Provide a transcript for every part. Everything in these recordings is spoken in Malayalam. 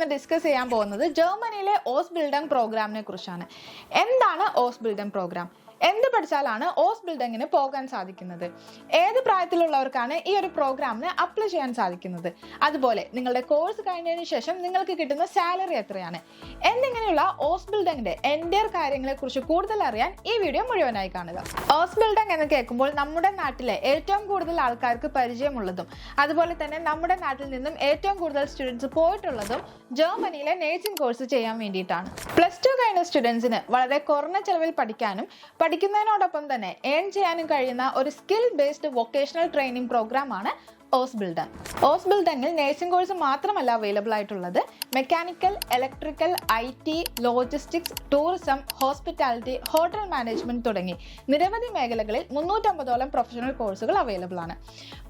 ഇന്ന് ഡിസ്കസ് ചെയ്യാൻ പോകുന്നത് ജർമ്മനിയിലെ ഓസ്ബിൽഡിംഗ് പ്രോഗ്രാമിനെ കുറിച്ചാണ്. എന്താണ് ഓസ്ബിൽഡിംഗ് പ്രോഗ്രാം? എന്ത് പഠിച്ചാലാണ് ഓസ്ബിൽഡിങ്ങിന് പോകാൻ സാധിക്കുന്നത്? ഏത് പ്രായത്തിലുള്ളവർക്കാണ് ഈ ഒരു പ്രോഗ്രാമിന് അപ്ലൈ ചെയ്യാൻ സാധിക്കുന്നത്? അതുപോലെ നിങ്ങളുടെ കോഴ്സ് കഴിഞ്ഞതിന് ശേഷം നിങ്ങൾക്ക് കിട്ടുന്ന സാലറി എത്രയാണ്? എന്നിങ്ങനെയുള്ള ഓസ്ബിൽഡിങ്ങിന്റെ എൻഡയർ കാര്യങ്ങളെ കുറിച്ച് കൂടുതൽ അറിയാൻ ഈ വീഡിയോ മുഴുവനായി കാണുക. ഓസ്ബിൽഡിംഗ് എന്ന് കേൾക്കുമ്പോൾ നമ്മുടെ നാട്ടിലെ ഏറ്റവും കൂടുതൽ ആൾക്കാർക്ക് പരിചയമുള്ളതും അതുപോലെ തന്നെ നമ്മുടെ നാട്ടിൽ നിന്നും ഏറ്റവും കൂടുതൽ സ്റ്റുഡൻസ് പോയിട്ടുള്ളതും ജർമ്മനിയിലെ നേഴ്സിംഗ് കോഴ്സ് ചെയ്യാൻ വേണ്ടിയിട്ടാണ്. +2 കഴിഞ്ഞ സ്റ്റുഡൻസിന് വളരെ കുറഞ്ഞ ചെലവിൽ പഠിക്കുന്നതിനോടൊപ്പം തന്നെ ഏൺ ചെയ്യാനും കഴിയുന്ന ഒരു സ്കിൽ ബേസ്ഡ് വൊക്കേഷണൽ ട്രെയിനിങ് പ്രോഗ്രാമാണ് ഓസ്ബിൽഡിംഗ്. ഓസ്ബിൽഡിംഗിൽ നേഴ്സിംഗ് കോഴ്സ് മാത്രമല്ല അവൈലബിൾ ആയിട്ടുള്ളത്. Mechanical, electrical, IT, logistics, tourism, hospitality, hotel management തുടങ്ങി നിരവധി മേഖലകളിൽ 350ഓളം പ്രൊഫഷണൽ കോഴ്സുകൾ അവൈലബിൾ ആണ്.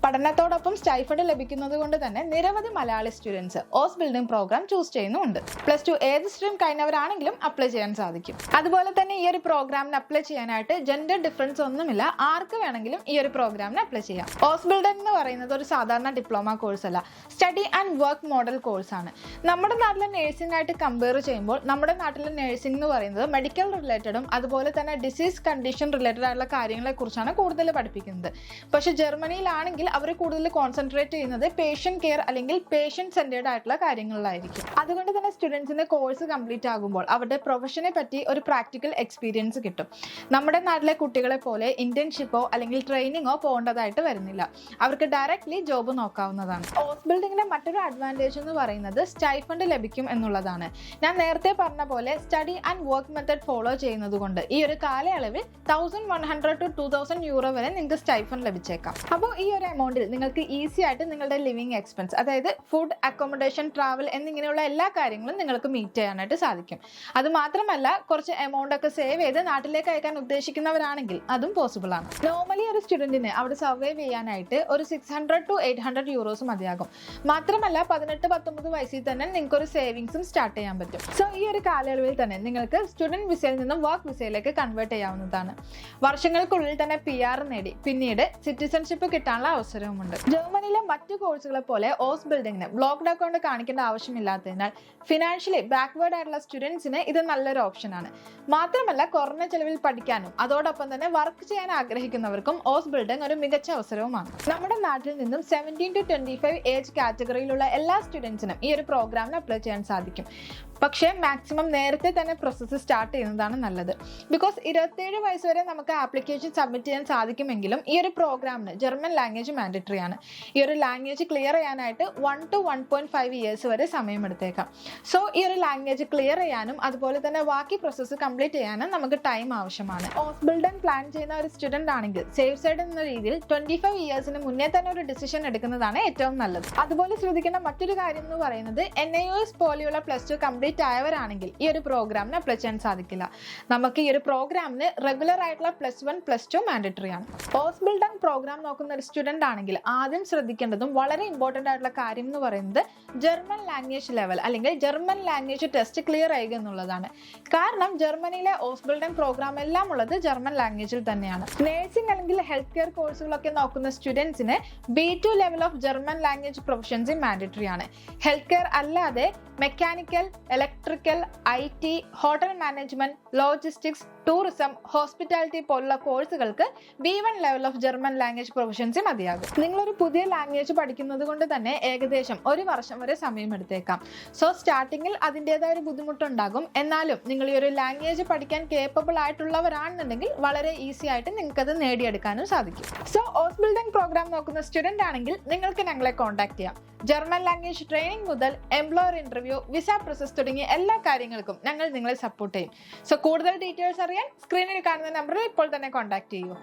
പഠനത്തോടൊപ്പം സ്റ്റൈഫൻഡ് ലഭിക്കുന്നത് കൊണ്ട് തന്നെ നിരവധി മലയാളി സ്റ്റുഡൻസ് ഓസ്ബിൽഡിംഗ് പ്രോഗ്രാം ചൂസ് ചെയ്യുന്നുണ്ട്. +2 ഏത് സ്ട്രീം കഴിഞ്ഞവരാണെങ്കിലും അപ്ലൈ ചെയ്യാൻ സാധിക്കും. അതുപോലെ തന്നെ ഈ ഒരു പ്രോഗ്രാമിന് അപ്ലൈ ചെയ്യാനായിട്ട് ജെൻഡർ ഡിഫറൻസ് ഒന്നുമില്ല. ആർക്ക് വേണമെങ്കിലും ഈ ഒരു പ്രോഗ്രാമിന് അപ്ലൈ ചെയ്യാം. ഓസ്ബിൽഡിംഗ് എന്ന് പറയുന്നത് ഒരു സാധാരണ ഡിപ്ലോമ കോഴ്സ് അല്ല, സ്റ്റഡി ആൻഡ് വർക്ക് മോഡൽ കോഴ്സാണ്. നമ്മുടെ നാട്ടിലെ നേഴ്സിംഗ് ആയിട്ട് കമ്പയർ ചെയ്യുമ്പോൾ നമ്മുടെ നാട്ടിലെ നേഴ്സിംഗ് എന്ന് പറയുന്നത് മെഡിക്കൽ റിലേറ്റഡും അതുപോലെ തന്നെ ഡിസീസ് കണ്ടീഷൻ റിലേറ്റഡ് ആയിട്ടുള്ള കാര്യങ്ങളെ കുറിച്ചാണ് കൂടുതൽ പഠിപ്പിക്കുന്നത്. പക്ഷെ ജർമ്മനിയിലാണെങ്കിൽ അവർ കൂടുതൽ കോൺസെൻട്രേറ്റ് ചെയ്യുന്നത് പേഷ്യന്റ് കെയർ അല്ലെങ്കിൽ പേഷ്യന്റ് സെന്റേർഡ് ആയിട്ടുള്ള കാര്യങ്ങളിലായിരിക്കും. അതുകൊണ്ട് തന്നെ സ്റ്റുഡൻസിന്റെ കോഴ്സ് കംപ്ലീറ്റ് ആകുമ്പോൾ അവരുടെ പ്രൊഫഷനെ പറ്റി ഒരു പ്രാക്ടിക്കൽ എക്സ്പീരിയൻസ് കിട്ടും. നമ്മുടെ നാട്ടിലെ കുട്ടികളെ പോലെ ഇന്റേൺഷിപ്പോ അല്ലെങ്കിൽ ട്രെയിനിങ്ങോ പോകേണ്ടതായിട്ട് വരുന്നില്ല. അവർക്ക് ഡയറക്ട്ലി ജോബ് നോക്കാവുന്നതാണ്. ഓസ്ബിൽഡിങ്ങിന്റെ മറ്റൊരു അഡ്വാൻറ്റേജ് എന്ന് പറയുന്നത് സ്റ്റൈഫൻഡ് ലഭിക്കും എന്നുള്ളതാണ്. ഞാൻ നേരത്തെ പറഞ്ഞ പോലെ study and work method follow ചെയ്യുന്നത് കൊണ്ട് ഈ ഒരു കാലയളവിൽ 1100 to 2000 യൂറോ വരെ നിങ്ങൾക്ക് സ്റ്റൈഫൻഡ് ലഭിച്ചേക്കാം. അപ്പോൾ ഈ ഒരു എമൗണ്ടിൽ നിങ്ങൾക്ക് ഈസി ആയിട്ട് നിങ്ങളുടെ ലിവിംഗ് എക്സ്പെൻസ്, അതായത് ഫുഡ്, അക്കോമഡേഷൻ, ട്രാവൽ എന്നിങ്ങനെയുള്ള എല്ലാ കാര്യങ്ങളും നിങ്ങൾക്ക് മീറ്റ് ചെയ്യാനായിട്ട് സാധിക്കും. അത് മാത്രമല്ല കുറച്ച് എമൗണ്ട് ഒക്കെ സേവ് ചെയ്ത് നാട്ടിലേക്ക് അയക്കാൻ ഉദ്ദേശിക്കുന്നവരാണെങ്കിൽ അതും പോസിബിൾ ആണ്. നോർമലി ഒരു സ്റ്റുഡന്റിന് അവിടെ സർവൈവ് ചെയ്യാനായിട്ട് ഒരു 600 to 800 യൂറോസ് മതിയാകും. മാത്രമല്ല 18-19 വയസ്സിൽ തന്നെ നിങ്ങൾക്ക് ഒരു സേവിങ്സും സ്റ്റാർട്ട് ചെയ്യാൻ പറ്റും. സോ ഈ ഒരു കാലയളവിൽ തന്നെ നിങ്ങൾക്ക് സ്റ്റുഡന്റ് വിസയിൽ നിന്നും വർക്ക് വിസയിലേക്ക് കൺവേർട്ട് ചെയ്യാവുന്നതാണ്. വർഷങ്ങൾക്കുള്ളിൽ തന്നെ PR നേടി പിന്നീട് സിറ്റിസൺഷിപ്പ് കിട്ടാനുള്ള അവസരവുമുണ്ട്. ജർമ്മനിയിലെ മറ്റു കോഴ്സുകളെ പോലെ ഓസ്ബിൽഡിങ്ങിന് ബ്ലോക്ക്ഡ് അക്കൗണ്ട് കാണിക്കേണ്ട ആവശ്യമില്ലാത്തതിനാൽ ഫിനാൻഷ്യലി ബാക്ക്വേർഡ് ആയിട്ടുള്ള സ്റ്റുഡൻസിന് ഇത് നല്ലൊരു ഓപ്ഷനാണ്. മാത്രമല്ല കുറഞ്ഞ ചെലവിൽ പഠിക്കാനും അതോടൊപ്പം തന്നെ വർക്ക് ചെയ്യാൻ ആഗ്രഹിക്കുന്നവർക്കും ഓസ്ബിൽഡിംഗ് ഒരു മികച്ച അവസരവുമാണ്. നമ്മുടെ നാട്ടിൽ നിന്നും 17 to 25 ഏജ് കാറ്റഗറിയിലുള്ള എല്ലാ സ്റ്റുഡൻസിനും ഈ ഒരു പ്രോഗ്രാമിന് അപ്ലൈ ചെയ്യാൻ സാധിക്കും. പക്ഷേ മാക്സിമം നേരത്തെ തന്നെ പ്രോസസ്സ് സ്റ്റാർട്ട് ചെയ്യുന്നതാണ് നല്ലത്. ബിക്കോസ് 27 വയസ്സ് വരെ നമുക്ക് ആപ്ലിക്കേഷൻ സബ്മിറ്റ് ചെയ്യാൻ സാധിക്കുമെങ്കിലും ഈ ഒരു പ്രോഗ്രാമിന് ജർമ്മൻ ലാംഗ്വേജ് മാൻഡറ്ററി ആണ്. ഈ ഒരു ലാംഗ്വേജ് ക്ലിയർ ചെയ്യാനായിട്ട് 1 to 1.5 ഇയേഴ്സ് വരെ സമയമെടുത്തേക്കാം. സോ ഈ ഒരു ലാംഗ്വേജ് ക്ലിയർ ചെയ്യാനും അതുപോലെ തന്നെ ബാക്കി പ്രോസസ്സ് കംപ്ലീറ്റ് ചെയ്യാനും നമുക്ക് ടൈം ആവശ്യമാണ്. ഓസ്ബിൽഡിംഗ് പ്ലാൻ ചെയ്യുന്ന ഒരു സ്റ്റുഡന്റ് ആണെങ്കിൽ സേഫ് സൈഡ് എന്ന രീതിയിൽ 25 ഇയേഴ്സിന് മുന്നേ തന്നെ ഒരു ഡിസിഷൻ എടുക്കുന്നതാണ് ഏറ്റവും നല്ലത്. അതുപോലെ ശ്രദ്ധിക്കേണ്ട മറ്റൊരു കാര്യം എന്ന് പറയുന്നത് NIOS പോലെയുള്ള +2 കംപ്ലീറ്റ് ആയവരാണെങ്കിൽ ഈ ഒരു പ്രോഗ്രാമിന് അപ്ലൈ ചെയ്യാൻ സാധിക്കില്ല. നമുക്ക് ഈ ഒരു പ്രോഗ്രാമിന് റെഗുലർ ആയിട്ടുള്ള +1 +2 മാൻഡറ്ററി ആണ്. ഓസ്ബിൽഡിംഗ് പ്രോഗ്രാം നോക്കുന്ന ഒരു സ്റ്റുഡന്റ് ആണെങ്കിൽ ആദ്യം ശ്രദ്ധിക്കേണ്ടതും വളരെ ഇമ്പോർട്ടന്റ് ആയിട്ടുള്ള കാര്യം എന്ന് പറയുന്നത് ജർമ്മൻ ലാംഗ്വേജ് ലെവൽ അല്ലെങ്കിൽ ജർമ്മൻ ലാംഗ്വേജ് ടെസ്റ്റ് ക്ലിയർ ചെയ്യുക എന്നുള്ളതാണ്. കാരണം ജർമ്മനിയിലെ ഓസ്ബിൽഡിംഗ് പ്രോഗ്രാം എല്ലാം ഉള്ളത് ജർമ്മൻ ലാംഗ്വേജിൽ തന്നെയാണ്. നേഴ്സിംഗ് അല്ലെങ്കിൽ ഹെൽത്ത് കെയർ കോഴ്സുകളൊക്കെ നോക്കുന്ന സ്റ്റുഡൻസിന് B2 level of German language proficiency mandatory ആണ്. ഹെൽത്ത് കെയർ അല്ലാതെ mechanical, electrical, IT, hotel management, logistics, tourism, hospitality പോലുള്ള കോഴ്സുകൾക്ക് B1 level of German language proficiency മതിയാകും. നിങ്ങളൊരു പുതിയ ലാംഗ്വേജ് പഠിക്കുന്നത് കൊണ്ട് തന്നെ ഏകദേശം 1 വർഷം വരെ സമയമെടുത്തേക്കാം. സോ സ്റ്റാർട്ടിങ്ങിൽ അതിൻ്റെതായ ഒരു ബുദ്ധിമുട്ടുണ്ടാകും. എന്നാലും നിങ്ങൾ ഈ ഒരു ലാംഗ്വേജ് പഠിക്കാൻ കേപ്പബിൾ ആയിട്ടുള്ളവരാണെന്നുണ്ടെങ്കിൽ വളരെ ഈസി ആയിട്ട് നിങ്ങൾക്ക് അത് നേടിയെടുക്കാനും സാധിക്കും. സോ ഓസ്ബിൽഡിംഗ് പ്രോഗ്രാം നോക്കുന്ന സ്റ്റുഡന്റ് ആണെങ്കിൽ നിങ്ങൾക്ക് ഞങ്ങളെ കോൺടാക്ട് ചെയ്യാം. ജർമ്മൻ ലാംഗ്വേജ് ട്രെയിനിങ് മുതൽ എംപ്ലോയർ ഇന്റർവ്യൂ, വിസ പ്രോസസ് തുടങ്ങിയ എല്ലാ കാര്യങ്ങൾക്കും ഞങ്ങൾ നിങ്ങളെ സപ്പോർട്ട് ചെയ്യും. സോ കൂടുതൽ ഡീറ്റെയിൽസ് അറിയാൻ സ്ക്രീനിൽ കാണുന്ന നമ്പറിൽ ഇപ്പോൾ തന്നെ കോൺടാക്ട് ചെയ്യൂ.